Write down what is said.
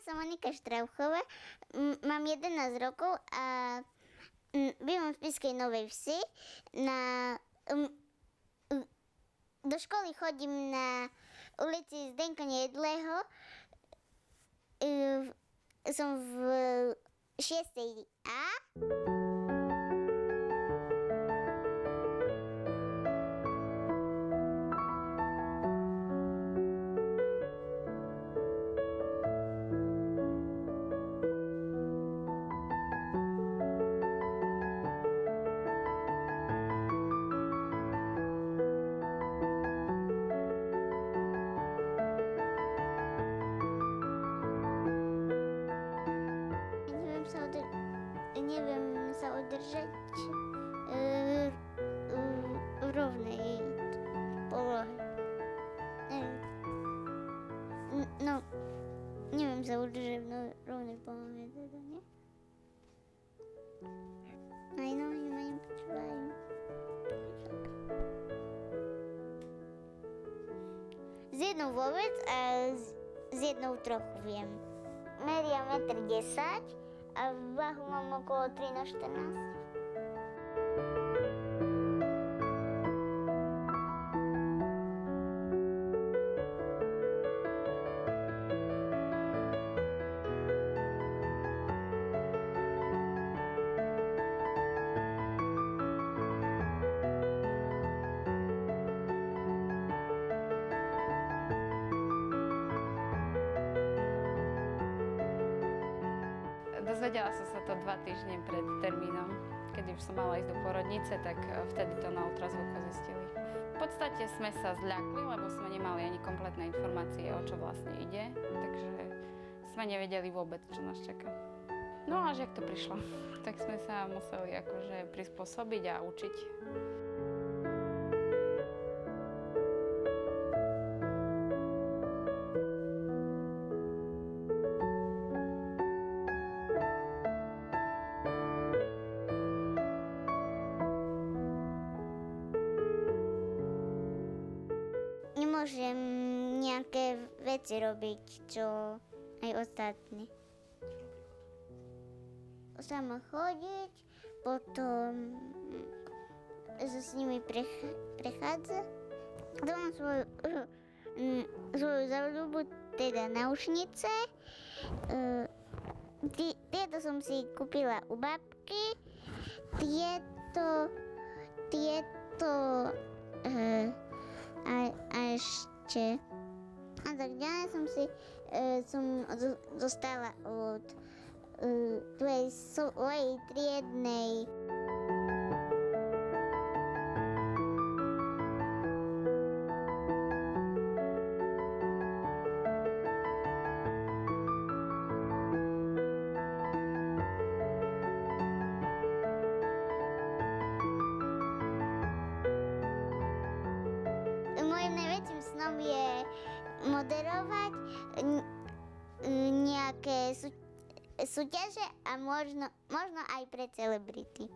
som Monika Štrauchová, mám 11 rokov a bývam v Spišskej Novej Vsi. Do školy chodím na ulici Zdenka Nejedlého. Som v 6. A. Neviem sa udržať v rovnej polohe. No, neviem sa udržať v rovnej polohe, teda, nie? Aj nohy ma nepočúvajú. S jednou vôbec a s jednou trochu viem. Meriam 1,10 m a váhu mám okolo 13-14. Dozvedela som sa to 2 týždne pred termínom. Keď už som mala ísť do porodnice, tak vtedy to na ultrazvuku zistili. V podstate sme sa zľakli, lebo sme nemali ani kompletné informácie, o čo vlastne ide. Takže sme nevedeli vôbec, čo nás čaká. No až jak to prišlo, tak sme sa museli akože prispôsobiť a učiť. Nemôžem nejaké veci robiť, čo aj ostatní. Sama chodiť, potom sa s nimi prechádzať. To mám svoju záľubu, teda náušnice. Tieto som si kúpila u babky. Tieto a ešte a tak ďalej som dostala od svojej triednej. Mojím najväčším snom je moderovať nejaké súťaže a možno aj pre celebrity.